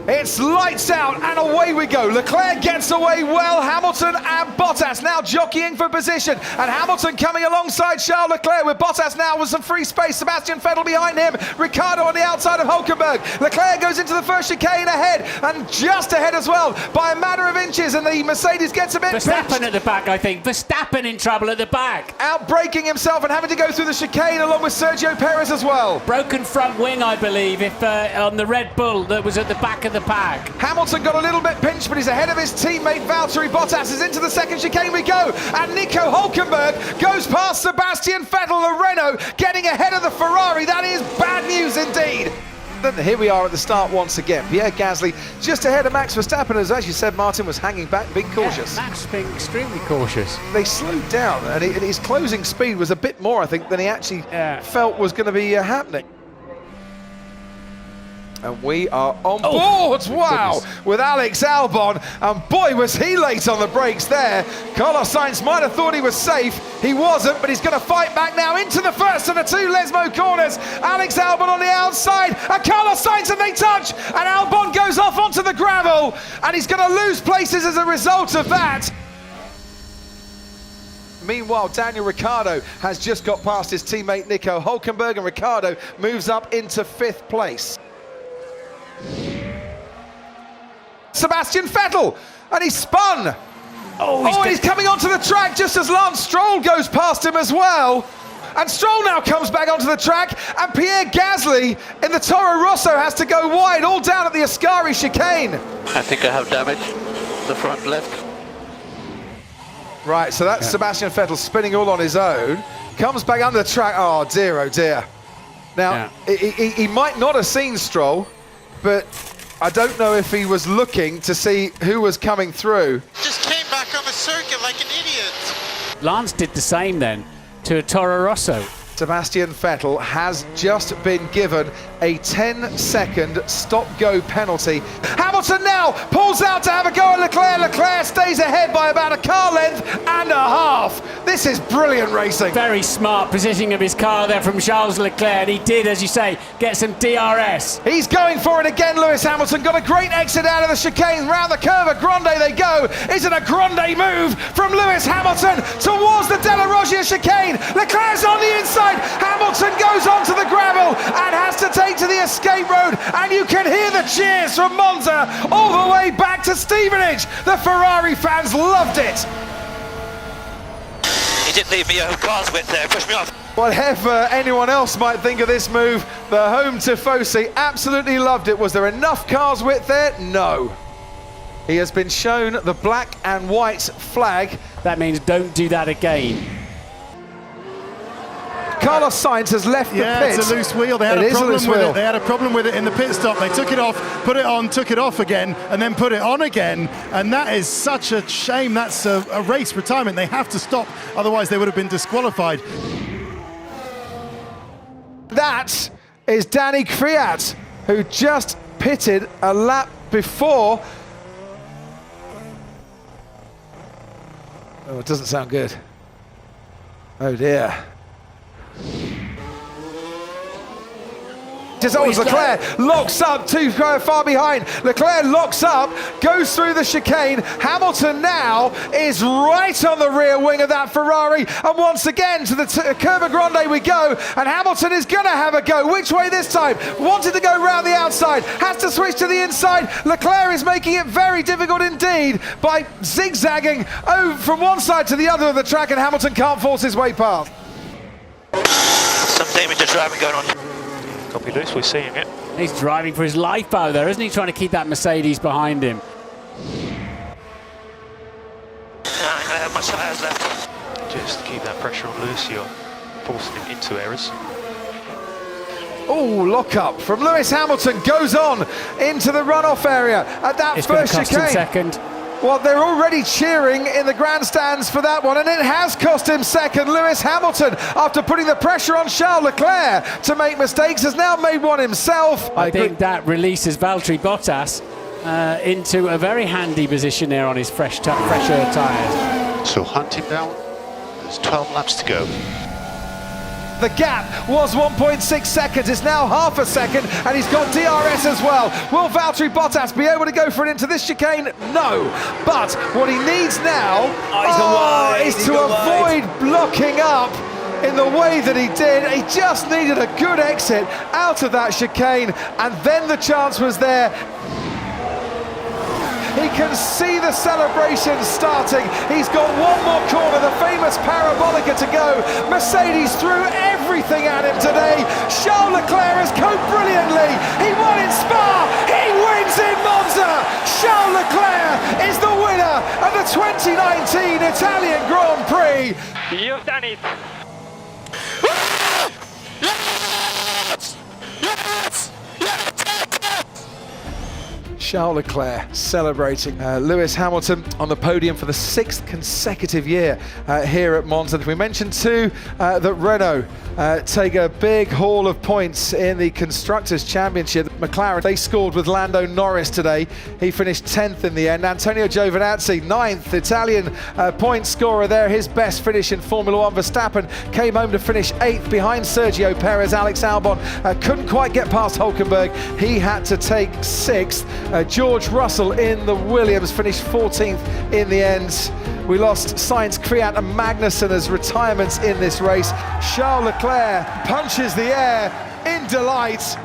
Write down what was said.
It's lights out and away we go. Leclerc gets away well. Hamilton and Bottas now jockeying for position. And Hamilton coming alongside Charles Leclerc with Bottas now with some free space. Sebastian Vettel behind him. Ricciardo on the outside of Hulkenberg. Leclerc goes into the first chicane ahead and just ahead as well by a matter of inches. And the Mercedes gets a bit Verstappen pinched. at the back, I think. Verstappen in trouble at the back. Outbraking himself and having to go through the chicane along with Sergio Perez as well. Broken front wing, I believe, if on the Red Bull that was at the back of the pack. Hamilton got a little bit pinched, but he's ahead of his teammate Valtteri Bottas. Is into the second chicane we go, and Nico Hulkenberg goes past Sebastian Vettel, the Renault, getting ahead of the Ferrari. That is bad news indeed. Here we are at the start once again. Pierre Gasly just ahead of Max Verstappen, as you said, Martin, was hanging back, being cautious. Yeah, Max being extremely cautious. They slowed down, and his closing speed was a bit more, I think, than he actually felt was going to be happening. And we are on board, wow, with Alex Albon, and boy was he late on the brakes there. Carlos Sainz might have thought he was safe, he wasn't, but he's going to fight back now into the first of the two Lesmo corners. Alex Albon on the outside, and Carlos Sainz, and they touch, and Albon goes off onto the gravel, and he's going to lose places as a result of that. Meanwhile, Daniel Ricciardo has just got past his teammate Nico Hulkenberg, and Ricciardo moves up into 5th place. Sebastian Vettel, and he's spun. And he's coming onto the track just as Lance Stroll goes past him as well. And Stroll now comes back onto the track, and Pierre Gasly in the Toro Rosso has to go wide, all down at the Ascari chicane. I think I have damage, the front left. Right, so that's Sebastian Vettel spinning all on his own. Comes back under the track, oh dear. Now, he might not have seen Stroll, but I don't know if he was looking to see who was coming through. Just came back on the circuit like an idiot. Lance did the same then to a Toro Rosso. Sebastian Vettel has just been given a 10-second stop-go penalty. Hamilton now pulls out to have a go at Leclerc. Leclerc stays ahead by about a car length and a half. This is brilliant racing. Very smart positioning of his car there from Charles Leclerc, and he did, as you say, get some DRS. He's going for it again, Lewis Hamilton. Got a great exit out of the chicane. Round the curve, a grande they go. Is it a grande move from Lewis Hamilton towards the Della Roggia chicane? Leclerc's on the inside. Hamilton goes onto the gravel and has to take to the escape road, and you can hear the cheers from Monza all the way back to Stevenage. The Ferrari fans loved it. He didn't leave me a car's width there, pushed me off. Whatever anyone else might think of this move, the home tifosi absolutely loved it. Was there enough car's width there? No. He has been shown the black and white flag. That means don't do that again. Carlos Sainz has left the pit. Yeah, it's a loose wheel. They had a problem with it. They had a problem with it in the pit stop. They took it off, put it on, took it off again, and then put it on again. And that is such a shame. That's a race retirement. They have to stop, otherwise they would have been disqualified. That is Danny Kvyat, who just pitted a lap before. Oh, it doesn't sound good. Oh dear. Just always Leclerc locks up, too far behind. Leclerc locks up, goes through the chicane. Hamilton now is right on the rear wing of that Ferrari, and once again to the Curva Grande we go, and Hamilton is going to have a go. Which way this time? Wanted to go round the outside, has to switch to the inside. Leclerc is making it very difficult indeed by zigzagging from one side to the other of the track, and Hamilton can't force his way past. Some damage is driving going on. Copy Lewis, we're seeing it. He's driving for his life out there, isn't he? Trying to keep that Mercedes behind him. I have my tyres left. Just keep that pressure on Lewis, you're forcing him into errors. Oh, lock up from Lewis Hamilton goes on into the runoff area at that first chicane. Second. Well, they're already cheering in the grandstands for that one, and it has cost him second. Lewis Hamilton, after putting the pressure on Charles Leclerc to make mistakes, has now made one himself. I think that releases Valtteri Bottas into a very handy position there on his fresher tyres. So hunting down, there's 12 laps to go. The gap was 1.6 seconds. It's now half a second, and he's got DRS as well. Will Valtteri Bottas be able to go for it into this chicane? No. But what he needs now is to avoid blocking up in the way that he did. He just needed a good exit out of that chicane, and then the chance was there. He can see the celebration starting. He's got one more corner, the famous Parabolica to go. Mercedes threw everything at him today. Charles Leclerc has coped brilliantly. He won in Spa. He wins in Monza. Charles Leclerc is the winner of the 2019 Italian Grand Prix. You've done it. Charles Leclerc celebrating. Lewis Hamilton on the podium for the 6th consecutive year here at Monza. We mentioned too that Renault take a big haul of points in the Constructors' Championship. McLaren, they scored with Lando Norris today. He finished 10th in the end. Antonio Giovinazzi, 9th, Italian point scorer there. His best finish in Formula One. Verstappen came home to finish 8th behind Sergio Perez. Alex Albon couldn't quite get past Hulkenberg. He had to take 6th. George Russell in the Williams finished 14th in the end. We lost Sainz, Kvyat and Magnussen as retirements in this race. Charles Leclerc punches the air in delight.